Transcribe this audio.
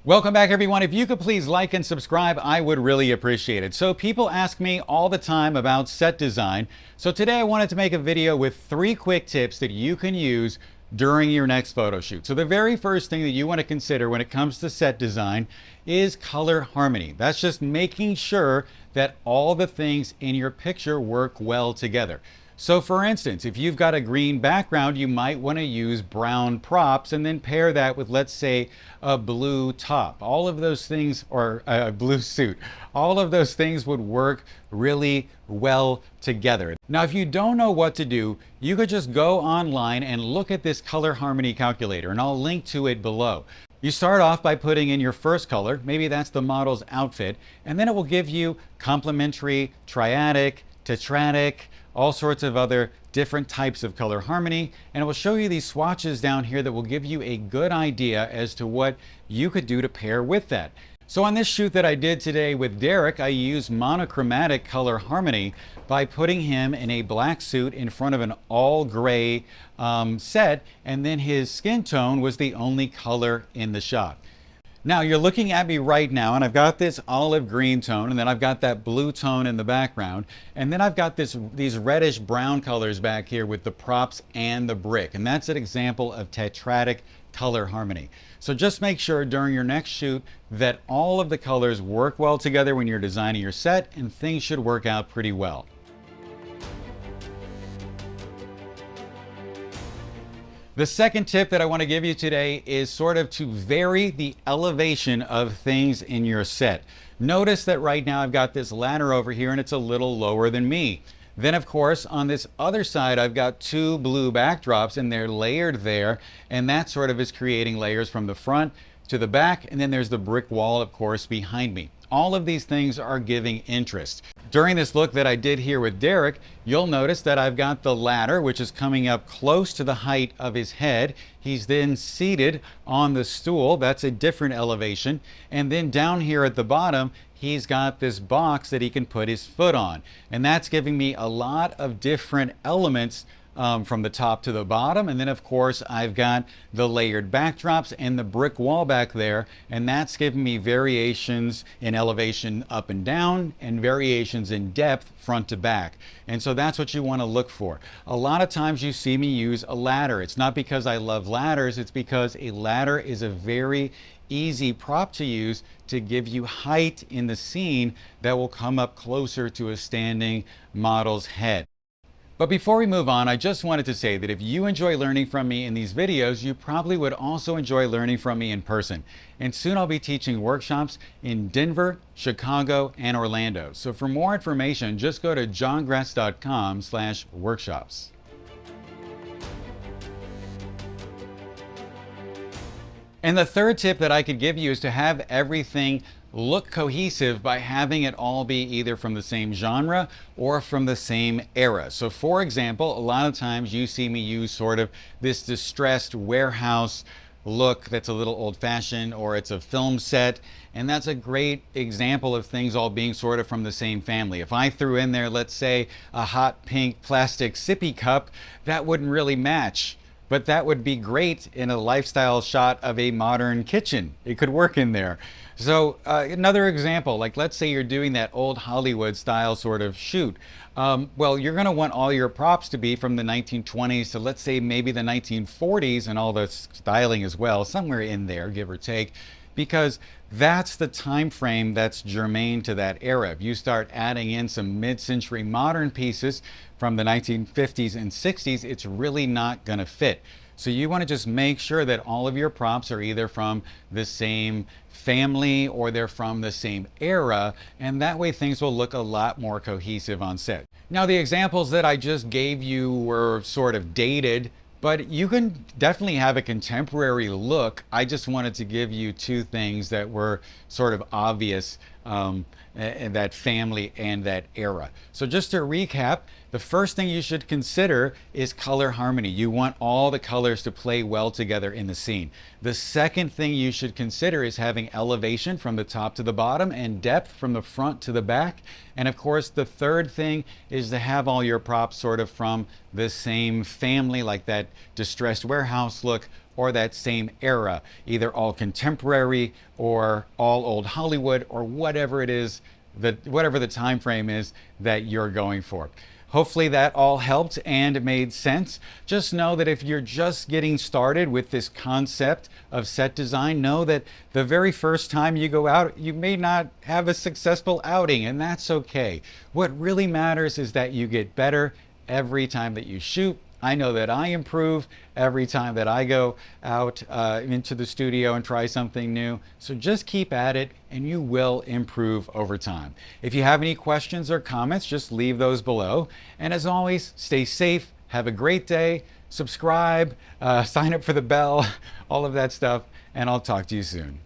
Welcome back, everyone. If you could please like and subscribe, I would really appreciate it. So people ask me all the time about set design. So today I wanted to make a video with 3 quick tips that you can use during your next photo shoot. So the very first thing that you want to consider when it comes to set design is color harmony. That's just making sure that all the things in your picture work well together. So for instance, if you've got a green background, you might want to use brown props and then pair that with, let's say, a blue top. All of those things, or a blue suit, all of those things would work really well together. Now, if you don't know what to do, you could just go online and look at this color harmony calculator, and I'll link to it below. You start off by putting in your first color, maybe that's the model's outfit, and then it will give you complementary, triadic, tetradic, all sorts of other different types of color harmony, and it will show you these swatches down here that will give you a good idea as to what you could do to pair with that. So on this shoot that I did today with Derek, I used monochromatic color harmony by putting him in a black suit in front of an all gray set, and then his skin tone was the only color in the shot. Now you're looking at me right now, and I've got this olive green tone, and then I've got that blue tone in the background, and then I've got these reddish brown colors back here with the props and the brick, and that's an example of tetradic color harmony. So just make sure during your next shoot that all of the colors work well together when you're designing your set, and things should work out pretty well. The second tip that I want to give you today is sort of to vary the elevation of things in your set. Notice that right now I've got this ladder over here and it's a little lower than me. Then of course on this other side I've got 2 blue backdrops and they're layered there, and that sort of is creating layers from the front to the back, and then there's the brick wall of course behind me. All of these things are giving interest. During this look that I did here with Derek, you'll notice that I've got the ladder which is coming up close to the height of his head. He's then seated on the stool. That's a different elevation. And then down here at the bottom, he's got this box that he can put his foot on. And that's giving me a lot of different elements from the top to the bottom. And then of course I've got the layered backdrops and the brick wall back there, and that's giving me variations in elevation up and down and variations in depth front to back. And so that's what you want to look for. A lot of times you see me use a ladder. It's not because I love ladders, it's because a ladder is a very easy prop to use to give you height in the scene that will come up closer to a standing model's head. But before we move on, I just wanted to say that if you enjoy learning from me in these videos, you probably would also enjoy learning from me in person. And soon I'll be teaching workshops in Denver, Chicago, and Orlando. So for more information, just go to johngress.com/workshops. And the third tip that I could give you is to have everything look cohesive by having it all be either from the same genre or from the same era. So for example, a lot of times you see me use sort of this distressed warehouse look that's a little old-fashioned, or it's a film set, and that's a great example of things all being sort of from the same family. If I threw in there, let's say, a hot pink plastic sippy cup, that wouldn't really match. But that would be great in a lifestyle shot of a modern kitchen. It could work in there. So another example, like let's say you're doing that old Hollywood style sort of shoot. Well, you're going to want all your props to be from the 1920s to, let's say, maybe the 1940s, and all the styling as well, somewhere in there, give or take, because that's the time frame that's germane to that era. If you start adding in some mid-century modern pieces from the 1950s and 60s, it's really not going to fit. So you want to just make sure that all of your props are either from the same family or they're from the same era, and that way things will look a lot more cohesive on set. Now, the examples that I just gave you were sort of dated, but you can definitely have a contemporary look. I just wanted to give you 2 things that were sort of obvious in that family and that era. So just to recap, the first thing you should consider is color harmony. You want all the colors to play well together in the scene. The second thing you should consider is having elevation from the top to the bottom and depth from the front to the back. And of course, the third thing is to have all your props sort of from the same family, like that distressed warehouse look or that same era, either all contemporary or all old Hollywood or whatever it is, whatever the time frame is that you're going for. Hopefully that all helped and made sense. Just know that if you're just getting started with this concept of set design, know that the very first time you go out, you may not have a successful outing, and that's okay. What really matters is that you get better every time that you shoot. I know that I improve every time that I go out into the studio and try something new. So just keep at it and you will improve over time. If you have any questions or comments, just leave those below. And as always, stay safe, have a great day, subscribe, sign up for the bell, all of that stuff, and I'll talk to you soon.